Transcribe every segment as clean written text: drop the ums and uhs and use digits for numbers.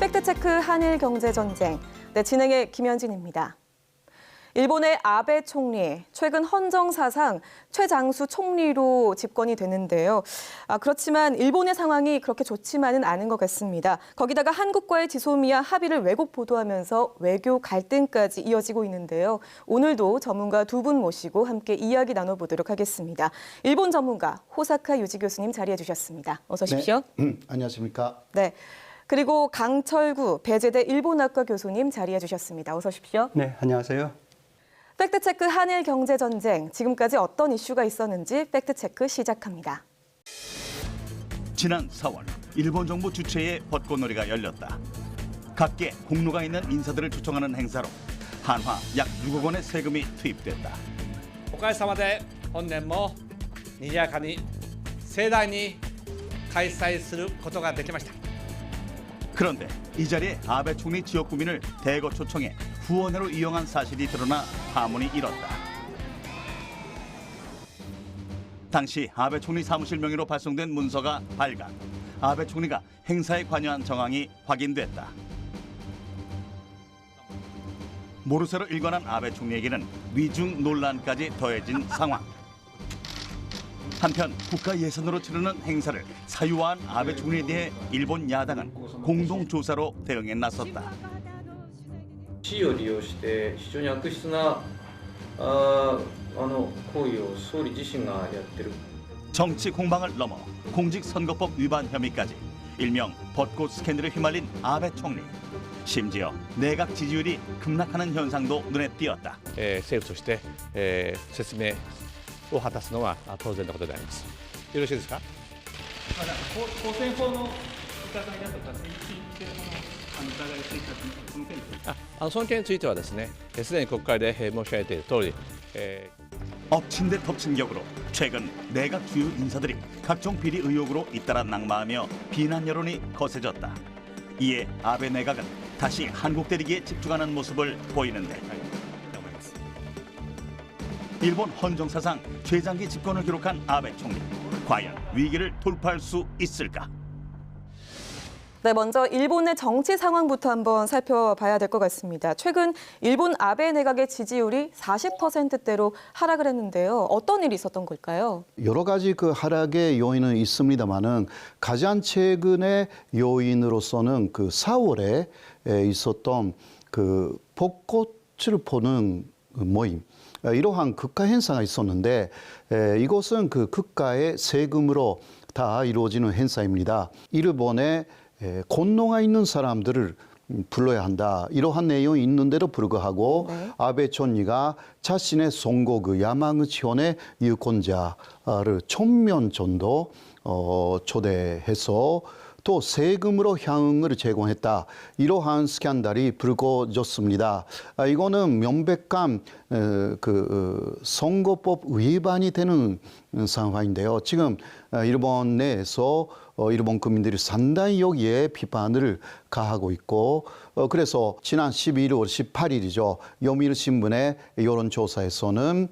팩트체크 한일 경제전쟁. 네, 진행의 김현진입니다. 일본의 아베 총리, 최근 헌정 사상 최장수 총리로 집권이 되는데요. 그렇지만 일본의 상황이 그렇게 좋지만은 않은 것 같습니다. 거기다가 한국과의 지소미아 합의를 왜곡 보도하면서 외교 갈등까지 이어지고 있는데요. 오늘도 전문가 두 분 모시고 함께 이야기 나눠보도록 하겠습니다. 일본 전문가 호사카 유지 교수님 자리해 주셨습니다. 어서 오십시오. 네, 안녕하십니까? 네. 그리고 강철구 배재대 일본학과 교수님 자리해 주셨습니다. 어서 오십시오. 네, 안녕하세요. 팩트체크 한일 경제전쟁, 지금까지 어떤 이슈가 있었는지 팩트체크 시작합니다. 지난 4월 일본 정부 주최의 벚꽃놀이가 열렸다. 각계 공로가 있는 인사들을 초청하는 행사로 한화 약 6억 원의 세금이 투입됐다. おかげさまで本年も賑やかに盛大に開催することができました。 그런데 이 자리에 아베 총리 지역 구민을 대거 초청해 후원회로 이용한 사실이 드러나 파문이 일었다. 당시 아베 총리 사무실 명의로 발송된 문서가 발각. 아베 총리가 행사에 관여한 정황이 확인됐다. 모르쇠로 일관한 아베 총리에게는 위중 논란까지 더해진 상황. 한편 국가 예산으로 치르는 행사를 사유화한 아베 총리에 대해 일본 야당은 공동조사로 대응에 나섰다. 地位を利用して非常に悪質な行為を総理自身がやってる。 정치 공방을 넘어 공직선거법 위반 혐의까지 일명 벚꽃 스캔들에 휘말린 아베 총리. 심지어 내각 지지율이 급락하는 현상도 눈에 띄었다. 政府として、説明を果たすのは当然のことであります。よろしいですか。公選法の疑いだとか政治的な疑いを追加するその件ですか。その件についてはですね、すでに国会で申し上げている通り、 엎친 데 덮친 격으로 최근 내각 주요 인사들이 각종 비리 의혹으로 잇따라 낙마하며 비난 여론이 거세졌다. 이에 아베 내각은 다시 한국 때리기에 집중하는 모습을 보이는데 일본 헌정사상 최장기 집권을 기록한 아베 총리. 과연 위기를 돌파할 수 있을까? 네, 먼저 일본의 정치 상황부터 한번 살펴봐야 될 것 같습니다. 최근 일본 아베 내각의 지지율이 40%대로 하락을 했는데요. 어떤 일이 있었던 걸까요? 여러 가지 그 하락의 요인은 있습니다만은 가장 최근의 요인으로서는 그 4월에 있었던 그 벚꽃을 보는 모임. 이러한 국가 행사가 있었는데 이것은 그 국가의 세금으로 다 이루어지는 행사입니다. 일본의 공로가 있는 사람들을 불러야 한다. 이러한 내용이 있는데도 불구하고 네. 아베 총리가 자신의 선거 그 야마구치현의 유권자를 1000명 정도 초대해서 또 세금으로 향응을 제공했다. 이러한 스캔들이 불거졌습니다. 이거는 명백한 그 선거법 위반이 되는 상황인데요. 지금 일본 내에서 일본 국민들이 상당히 여기에 비판을 가하고 있고 그래서 지난 11월 18일이죠. 요미르신문의 여론조사에서는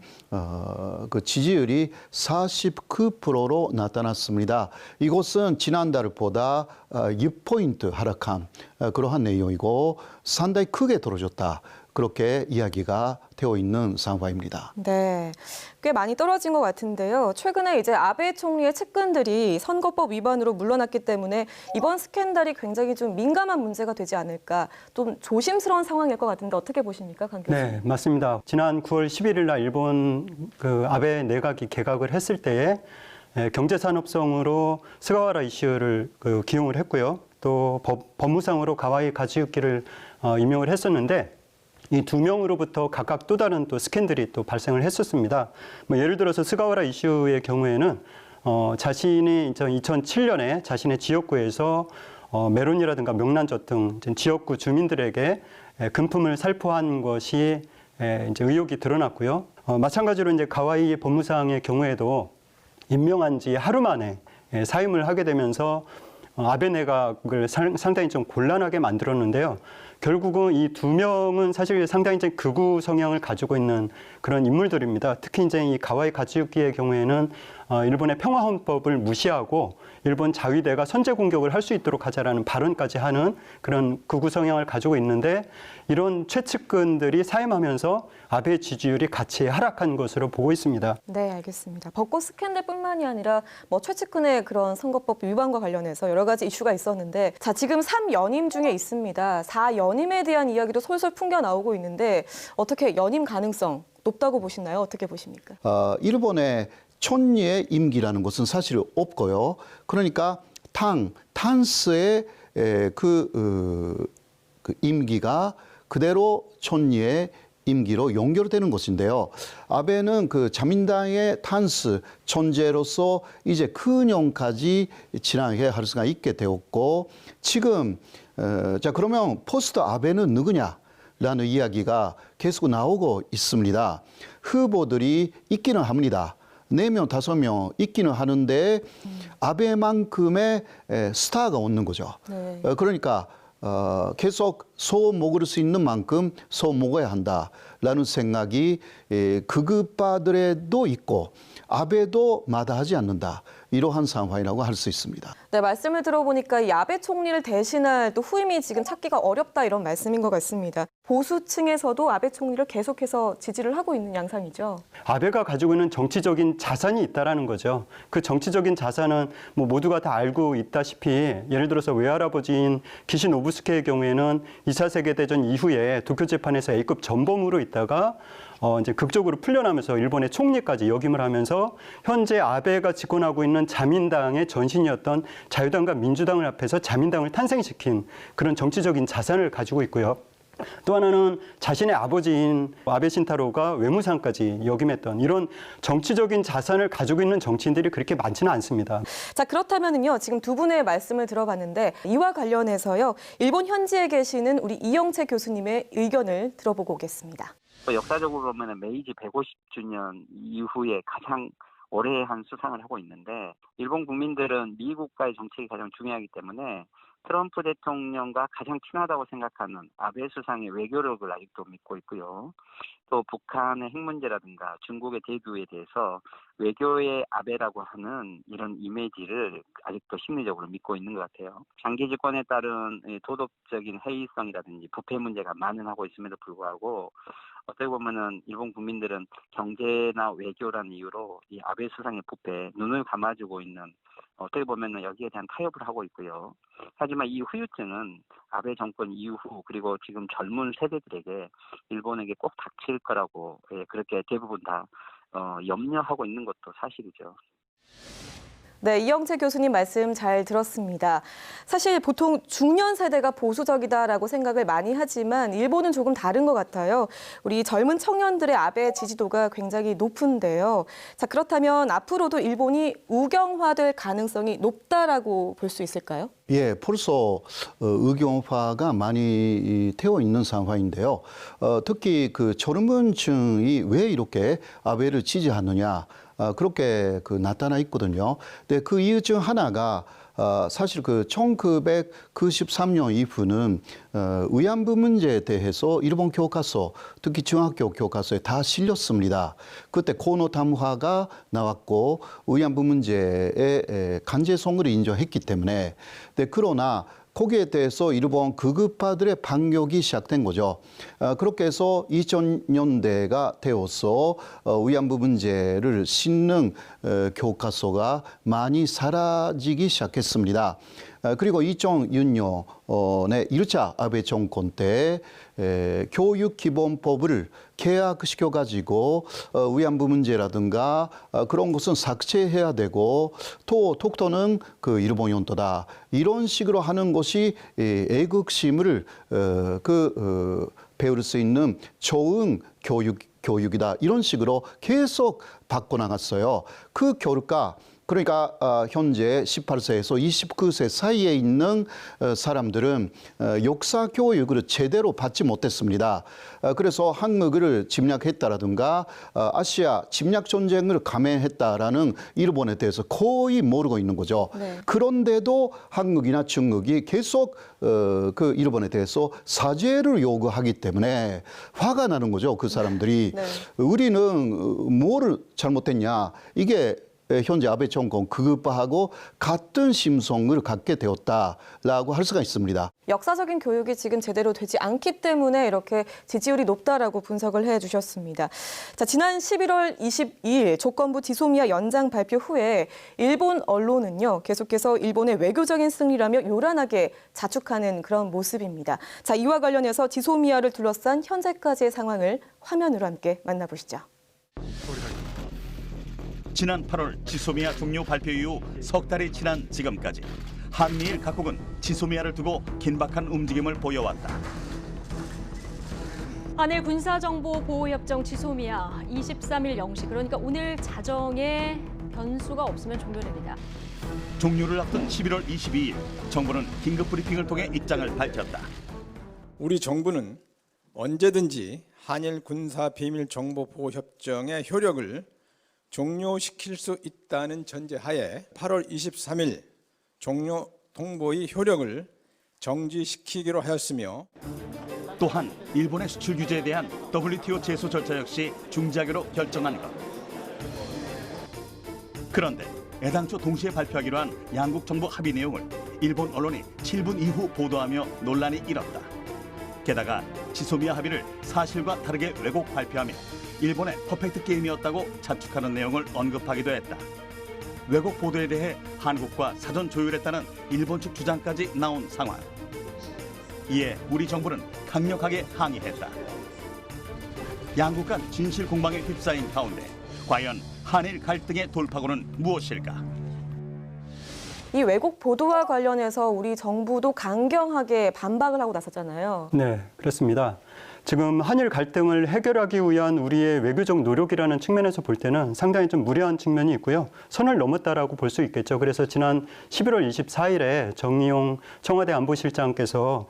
그 지지율이 49%로 나타났습니다. 이것은 지난달보다 6포인트 하락한 그러한 내용이고 상당히 크게 떨어졌다. 그렇게 이야기가 되어 있는 상황입니다. 네, 꽤 많이 떨어진 것 같은데요. 최근에 이제 아베 총리의 측근들이 선거법 위반으로 물러났기 때문에 이번 스캔들이 굉장히 좀 민감한 문제가 되지 않을까, 좀 조심스러운 상황일 것 같은데 어떻게 보십니까, 강 교수님? 네, 맞습니다. 지난 9월 11일 날 일본 그 아베 내각이 개각을 했을 때에 경제산업성으로 스가와라 이시우를 기용을 했고요. 또 법무상으로 가와이 가츠유키를 임명을 했었는데. 이 두 명으로부터 각각 또 다른 또 스캔들이 또 발생을 했었습니다. 뭐 예를 들어서 스가와라 이슈의 경우에는 자신이 2007년에 자신의 지역구에서 메론이라든가 명란젓 등 지역구 주민들에게 금품을 살포한 것이 이제 의혹이 드러났고요. 마찬가지로 이제 가와이 법무상의 경우에도 임명한 지 하루 만에 사임을 하게 되면서 아베 내각을 상당히 좀 곤란하게 만들었는데요. 결국은 이 두 명은 사실 상당히 이제 극우 성향을 가지고 있는 그런 인물들입니다. 특히 이제 이 가와이 가츠유키의 경우에는 일본의 평화헌법을 무시하고 일본 자위대가 선제 공격을 할 수 있도록 하자라는 발언까지 하는 그런 극우 성향을 가지고 있는데 이런 최측근들이 사임하면서 아베 지지율이 같이 하락한 것으로 보고 있습니다. 네, 알겠습니다. 벚꽃 스캔들뿐만이 아니라 뭐 최측근의 그런 선거법 위반과 관련해서 여러 가지 이슈가 있었는데, 자, 지금 3연임 중에 있습니다. 4연임에 대한 이야기도 솔솔 풍겨 나오고 있는데 어떻게 연임 가능성 높다고 보시나요? 어떻게 보십니까? 일본의 촌리의 임기라는 것은 사실 없고요. 그러니까 탄스의 그 임기가 그대로 촌리의 임기로 연결되는 것인데요. 아베는 그 자민당의 탄스 존재로서 이제 근영까지 진행해 할 수가 있게 되었고, 지금 자 그러면 포스트 아베는 누구냐라는 이야기가 계속 나오고 있습니다. 후보들이 있기는 합니다. 4명, 5명 있기는 하는데 아베만큼의 스타가 없는 거죠. 네. 그러니까 계속 소 먹을 수 있는 만큼 소 먹어야 한다라는 생각이 극우파들에도 있고 아베도 마다하지 않는다. 이러한 상황이라고 할 수 있습니다. 네, 말씀을 들어보니까 이 아베 총리를 대신할 또 후임이 지금 찾기가 어렵다 이런 말씀인 것 같습니다. 보수층에서도 아베 총리를 계속해서 지지를 하고 있는 양상이죠. 아베가 가지고 있는 정치적인 자산이 있다라는 거죠. 그 정치적인 자산은 뭐 모두가 다 알고 있다시피 예를 들어서 외할아버지인 기시 노부스케의 경우에는 2차 세계대전 이후에 도쿄 재판에서 A급 전범으로 있다가 이제 극적으로 풀려나면서 일본의 총리까지 역임을 하면서 현재 아베가 집권하고 있는 자민당의 전신이었던 자유당과 민주당을 합해서 자민당을 탄생시킨 그런 정치적인 자산을 가지고 있고요. 또 하나는 자신의 아버지인 아베 신타로가 외무상까지 역임했던 이런 정치적인 자산을 가지고 있는 정치인들이 그렇게 많지는 않습니다. 자, 그렇다면요. 지금 두 분의 말씀을 들어봤는데 이와 관련해서요. 일본 현지에 계시는 우리 이영채 교수님의 의견을 들어보고 오겠습니다. 역사적으로 보면 메이지 150주년 이후에 가장 오래 한 수상을 하고 있는데, 일본 국민들은 미국과의 정책이 가장 중요하기 때문에 트럼프 대통령과 가장 친하다고 생각하는 아베 수상의 외교력을 아직도 믿고 있고요. 또 북한의 핵 문제라든가 중국의 대두에 대해서 외교의 아베라고 하는 이런 이미지를 아직도 심리적으로 믿고 있는 것 같아요. 장기 집권에 따른 도덕적인 해이성이라든지 부패 문제가 만연하고 있음에도 불구하고 어떻게 보면은 일본 국민들은 경제나 외교라는 이유로 이 아베 수상의 부패에 눈을 감아주고 있는, 어떻게 보면은 여기에 대한 타협을 하고 있고요. 하지만 이 후유증은 아베 정권 이후 그리고 지금 젊은 세대들에게 일본에게 꼭 닥칠 거라고 그렇게 대부분 다 염려하고 있는 것도 사실이죠. 네, 이영채 교수님 말씀 잘 들었습니다. 사실 보통 중년 세대가 보수적이다라고 생각을 많이 하지만 일본은 조금 다른 것 같아요. 우리 젊은 청년들의 아베 지지도가 굉장히 높은데요. 자, 그렇다면 앞으로도 일본이 우경화될 가능성이 높다라고 볼 수 있을까요? 예, 벌써 의경화가 많이 되어 있는 상황인데요. 특히 그 젊은 층이 왜 이렇게 아베를 지지하느냐, 그렇게 나타나 있거든요. 근데 그 이유 중 하나가 사실 그 1993년 이후는 위안부 문제에 대해서 일본 교과서, 특히 중학교 교과서에 다 실렸습니다. 그때 코노 담화가 나왔고 위안부 문제의 간제성을 인정했기 때문에. 근데 그러나 거기에 대해서 일본 극우파들의 반격이 시작된 거죠. 그렇게 해서 2000년대가 되어서 위안부 문제를 싣는 교과서가 많이 사라지기 시작했습니다. 그리고 2006년에 1차 아베 정권 때 교육기본법을 개혁시켜가지고 위안부 문제라든가 그런 것은 삭제해야 되고 또 독도는 그 일본 영토다. 이런 식으로 하는 것이 애국심을 배울 수 있는 좋은 교육이다. 이런 식으로 계속 바꿔나갔어요. 그 결과 그러니까 현재 18세에서 29세 사이에 있는 사람들은 역사 교육을 제대로 받지 못했습니다. 그래서 한국을 침략했다라든가 아시아 침략 전쟁을 감행했다라는 일본에 대해서 거의 모르고 있는 거죠. 네. 그런데도 한국이나 중국이 계속 그 일본에 대해서 사죄를 요구하기 때문에 화가 나는 거죠. 그 사람들이. 네. 우리는 뭐를 잘못했냐. 이게 현재 아베 정권 극우파하고 같은 심성을 갖게 되었다라고 할 수가 있습니다. 역사적인 교육이 지금 제대로 되지 않기 때문에 이렇게 지지율이 높다라고 분석을 해주셨습니다. 자, 지난 11월 22일 조건부 지소미아 연장 발표 후에 일본 언론은요, 계속해서 일본의 외교적인 승리라며 요란하게 자축하는 그런 모습입니다. 자, 이와 관련해서 지소미아를 둘러싼 현재까지의 상황을 화면으로 함께 만나보시죠. 지난 8월 지소미아 종료 발표 이후 석 달이 지난 지금까지 한미일 각국은 지소미아를 두고 긴박한 움직임을 보여왔다. 한일 군사정보보호협정 지소미아 23일 0시, 그러니까 오늘 자정에 변수가 없으면 종료됩니다. 종료를 앞둔 11월 22일 정부는 긴급 브리핑을 통해 입장을 밝혔다. 우리 정부는 언제든지 한일 군사비밀정보보호협정의 효력을 종료시킬 수 있다는 전제하에 8월 23일 종료 통보의 효력을 정지시키기로 하였으며, 또한 일본의 수출 규제에 대한 WTO 제소 절차 역시 중지하기로 결정한 것. 그런데 애당초 동시에 발표하기로 한 양국 정부 합의 내용을 일본 언론이 7분 이후 보도하며 논란이 일었다. 게다가 지소미아 합의를 사실과 다르게 왜곡 발표하며 일본의 퍼펙트 게임이었다고 자축하는 내용을 언급하기도 했다. 왜곡 보도에 대해 한국과 사전 조율했다는 일본 측 주장까지 나온 상황. 이에 우리 정부는 강력하게 항의했다. 양국 간 진실 공방에 휩싸인 가운데 과연 한일 갈등의 돌파구는 무엇일까? 이 왜곡 보도와 관련해서 우리 정부도 강경하게 반박을 하고 나섰잖아요. 네, 그렇습니다. 지금 한일 갈등을 해결하기 위한 우리의 외교적 노력이라는 측면에서 볼 때는 상당히 좀 무리한 측면이 있고요. 선을 넘었다라고 볼 수 있겠죠. 그래서 지난 11월 24일에 정의용 청와대 안보실장께서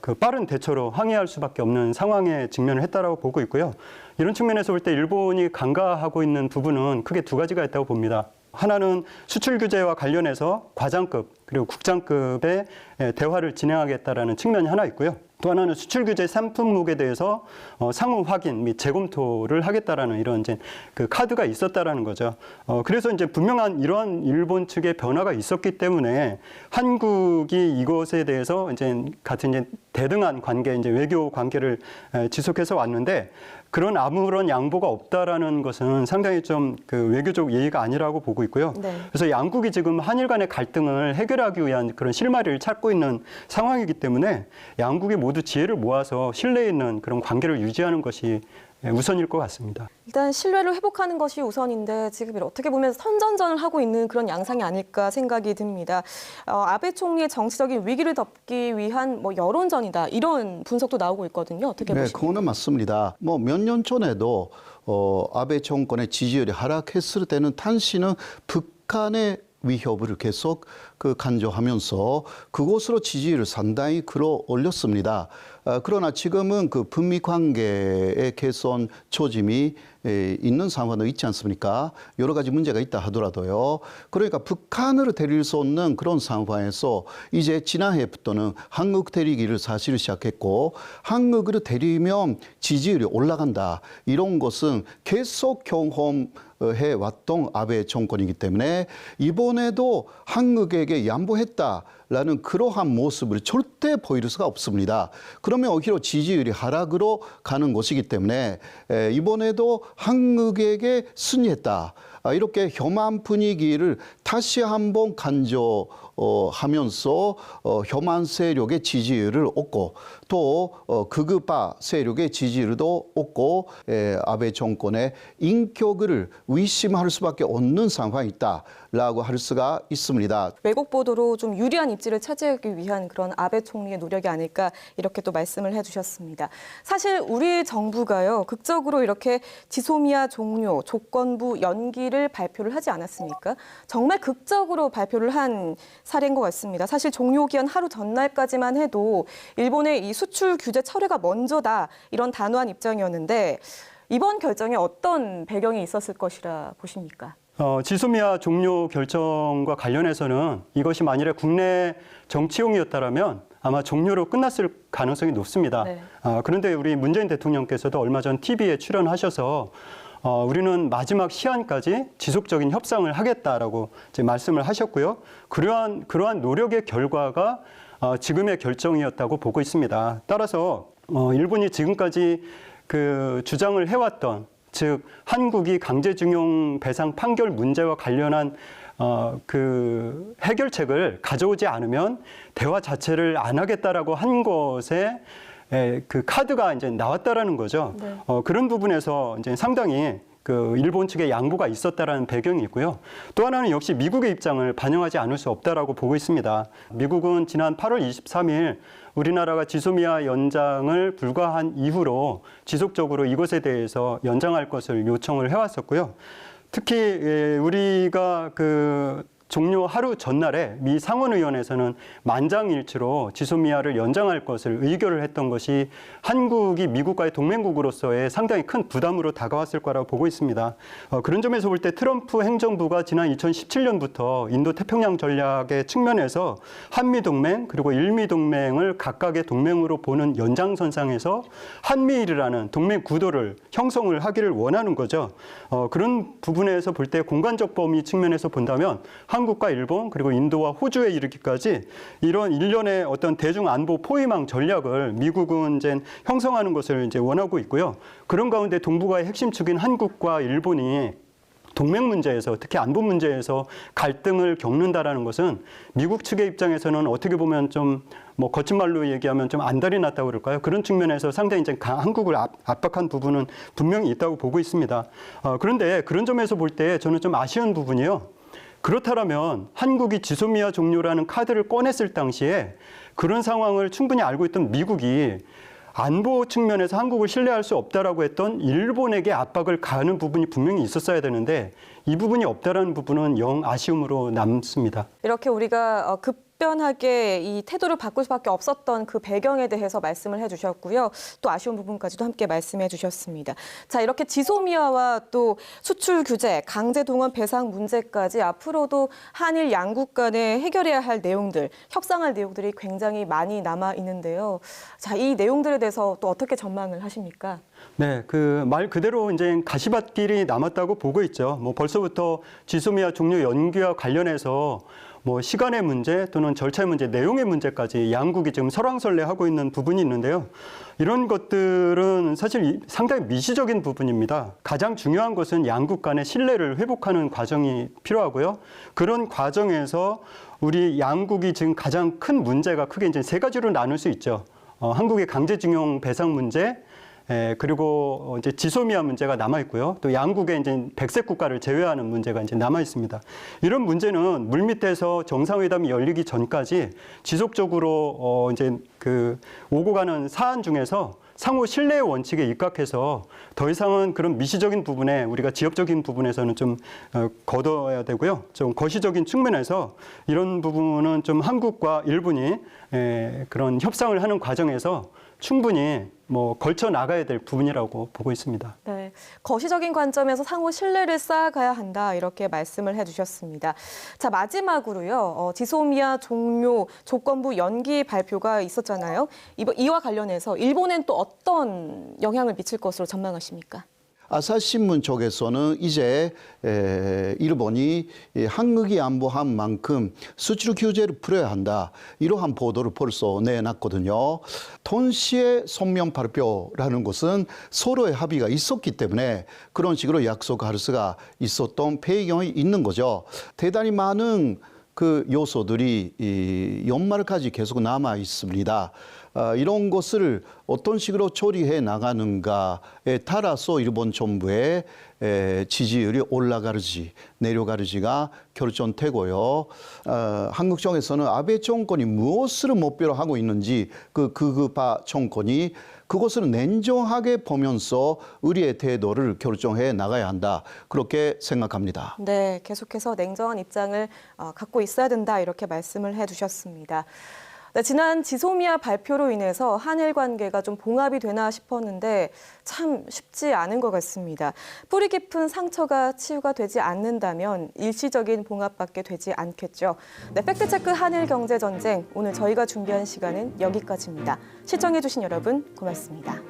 그 빠른 대처로 항의할 수밖에 없는 상황에 직면을 했다라고 보고 있고요. 이런 측면에서 볼 때 일본이 간과하고 있는 부분은 크게 두 가지가 있다고 봅니다. 하나는 수출 규제와 관련해서 과장급 그리고 국장급의 대화를 진행하겠다라는 측면이 하나 있고요. 또 하나는 수출 규제 상품목에 대해서 상호 확인 및 재검토를 하겠다라는 이런 이제 그 카드가 있었다라는 거죠. 그래서 이제 분명한 이러한 일본 측의 변화가 있었기 때문에 한국이 이것에 대해서 이제 같은 이제 대등한 관계, 이제 외교 관계를 지속해서 왔는데, 그런 아무런 양보가 없다라는 것은 상당히 좀 그 외교적 예의가 아니라고 보고 있고요. 네. 그래서 양국이 지금 한일 간의 갈등을 해결하기 위한 그런 실마리를 찾고 있는 상황이기 때문에 양국이 모두 지혜를 모아서 신뢰 있는 그런 관계를 유지하는 것이 우선일 것 같습니다. 일단 신뢰를 회복하는 것이 우선인데 지금 어떻게 보면 선전전을 하고 있는 그런 양상이 아닐까 생각이 듭니다. 아베 총리의 정치적인 위기를 덮기 위한 뭐 여론전이다, 이런 분석도 나오고 있거든요. 어떻게 보십니까? 네, 그거는 맞습니다. 뭐 몇 년 전에도 아베 정권의 지지율이 하락했을 때는 당시는 북한의 위협을 계속 간조하면서 그곳으로 지지율을 상당히 끌어올렸습니다. 그러나 지금은 그 북미 관계의 개선 초짐이 있는 상황은 있지 않습니까? 여러 가지 문제가 있다 하더라도요. 그러니까 북한을 데릴 수 없는 그런 상황에서 이제 지난해부터는 한국 데리기를 사실 시작했고, 한국을 데리면 지지율이 올라간다, 이런 것은 계속 경험해 왔던 아베 정권이기 때문에 이번에도 한국에게 양보했다라는 그러한 모습을 절대 보일 수가 없습니다. 그러면 오히려 지지율이 하락으로 가는 것이기 때문에 이번에도 한국에게 승리했다, 이렇게 혐한 분위기를 다시 한번 간조하면서 혐한 세력의 지지율을 얻고, 또 극우파 세력의 지지율도 얻고, 아베 정권의 인격을 의심할 수밖에 없는 상황이 있다, 것이다라고 할 수가 있습니다. 외국 보도로 좀 유리한 입지를 차지하기 위한 그런 아베 총리의 노력이 아닐까 이렇게 또 말씀을 해주셨습니다. 사실 우리 정부가요, 극적으로 이렇게 지소미아 종료, 조건부 연기를 발표를 하지 않았습니까? 정말 극적으로 발표를 한 사례인 것 같습니다. 사실 종료 기한 하루 전날까지만 해도 일본의 이 수출 규제 철회가 먼저다 이런 단호한 입장이었는데 이번 결정에 어떤 배경이 있었을 것이라 보십니까? 지소미아 종료 결정과 관련해서는 이것이 만일에 국내 정치용이었다라면 아마 종료로 끝났을 가능성이 높습니다. 네. 그런데 우리 문재인 대통령께서도 얼마 전 TV에 출연하셔서 우리는 마지막 시한까지 지속적인 협상을 하겠다라고 이제 말씀을 하셨고요. 그러한 노력의 결과가 지금의 결정이었다고 보고 있습니다. 따라서 일본이 지금까지 그 주장을 해왔던 즉 한국이 강제징용 배상 판결 문제와 관련한 그 해결책을 가져오지 않으면 대화 자체를 안 하겠다라고 한 것에 그 카드가 이제 나왔다라는 거죠. 네. 그런 부분에서 이제 상당히 그 일본 측의 양보가 있었다라는 배경이 있고요. 또 하나는 역시 미국의 입장을 반영하지 않을 수 없다라고 보고 있습니다. 미국은 지난 8월 23일 우리나라가 지소미아 연장을 불가한 이후로 지속적으로 이것에 대해서 연장할 것을 요청을 해왔었고요. 특히 우리가 그 종료 하루 전날에 미 상원의원에서는 만장일치로 지소미아를 연장할 것을 의결을 했던 것이 한국이 미국과의 동맹국으로서의 상당히 큰 부담으로 다가왔을 거라고 보고 있습니다. 그런 점에서 볼 때 트럼프 행정부가 지난 2017년부터 인도 태평양 전략의 측면에서 한미동맹 그리고 일미동맹을 각각의 동맹으로 보는 연장선상에서 한미일이라는 동맹 구도를 형성을 하기를 원하는 거죠. 그런 부분에서 볼 때 공간적 범위 측면에서 본다면 한국과 일본 그리고 인도와 호주에 이르기까지 이런 일련의 어떤 대중 안보 포위망 전략을 미국은 이제 형성하는 것을 이제 원하고 있고요. 그런 가운데 동북아의 핵심 축인 한국과 일본이 동맹 문제에서 특히 안보 문제에서 갈등을 겪는다라는 것은 미국 측의 입장에서는 어떻게 보면 좀 뭐 거친 말로 얘기하면 좀 안달이 났다고 그럴까요? 그런 측면에서 상당히 이제 한국을 압박한 부분은 분명히 있다고 보고 있습니다. 그런데 그런 점에서 볼 때 저는 좀 아쉬운 부분이요. 그렇다면 한국이 지소미아 종료라는 카드를 꺼냈을 당시에 그런 상황을 충분히 알고 있던 미국이 안보 측면에서 한국을 신뢰할 수 없다라고 했던 일본에게 압박을 가하는 부분이 분명히 있었어야 되는데 이 부분이 없다라는 부분은 영 아쉬움으로 남습니다. 이렇게 우리가 급변하게 이 태도를 바꿀 수밖에 없었던 그 배경에 대해서 말씀을 해주셨고요. 또 아쉬운 부분까지도 함께 말씀해 주셨습니다. 자, 이렇게 지소미아와 또 수출 규제, 강제 동원 배상 문제까지 앞으로도 한일 양국 간에 해결해야 할 내용들, 협상할 내용들이 굉장히 많이 남아 있는데요. 자, 이 내용들에 대해서 또 어떻게 전망을 하십니까? 네, 그 말 그대로 이제 가시밭길이 남았다고 보고 있죠. 뭐 벌써부터 지소미아 종료 연기와 관련해서 뭐 시간의 문제 또는 절차의 문제, 내용의 문제까지 양국이 지금 설왕설래하고 있는 부분이 있는데요. 이런 것들은 사실 상당히 미시적인 부분입니다. 가장 중요한 것은 양국 간의 신뢰를 회복하는 과정이 필요하고요. 그런 과정에서 우리 양국이 지금 가장 큰 문제가 크게 이제 세 가지로 나눌 수 있죠. 한국의 강제징용 배상 문제, 그리고 이제 지소미아 문제가 남아 있고요. 또 양국의 이제 백색 국가를 제외하는 문제가 이제 남아 있습니다. 이런 문제는 물밑에서 정상회담이 열리기 전까지 지속적으로 이제 그 오고 가는 사안 중에서 상호 신뢰의 원칙에 입각해서 더 이상은 그런 미시적인 부분에 우리가 지역적인 부분에서는 좀 거둬야 되고요. 좀 거시적인 측면에서 이런 부분은 좀 한국과 일본이 그런 협상을 하는 과정에서 충분히 뭐 걸쳐 나가야 될 부분이라고 보고 있습니다. 네, 거시적인 관점에서 상호 신뢰를 쌓아가야 한다 이렇게 말씀을 해주셨습니다. 자, 마지막으로요. 지소미아 종료 조건부 연기 발표가 있었잖아요. 이와 관련해서 일본엔 또 어떤 영향을 미칠 것으로 전망하십니까? 아사히신문 쪽에서는 이제 일본이 한국이 안보한 만큼 수출 규제를 풀어야 한다. 이러한 보도를 벌써 내놨거든요. 동시에 성명 발표라는 것은 서로의 합의가 있었기 때문에 그런 식으로 약속할 수가 있었던 배경이 있는 거죠. 대단히 많은 그 요소들이 이 연말까지 계속 남아 있습니다. 이런 것을 어떤 식으로 처리해 나가는가에 따라서 일본 정부의 지지율이 올라가는지 내려가는지가 결정되고요. 한국 정에서는 아베 정권이 무엇을 목표로 하고 있는지 그 극우파 정권이 그것을 냉정하게 보면서 우리의 태도를 결정해 나가야 한다. 그렇게 생각합니다. 네, 계속해서 냉정한 입장을 갖고 있어야 된다 이렇게 말씀을 해주셨습니다. 네, 지난 지소미아 발표로 인해서 한일 관계가 좀 봉합이 되나 싶었는데 참 쉽지 않은 것 같습니다. 뿌리 깊은 상처가 치유가 되지 않는다면 일시적인 봉합밖에 되지 않겠죠. 네, 팩트체크 한일 경제 전쟁 오늘 저희가 준비한 시간은 여기까지입니다. 시청해주신 여러분 고맙습니다.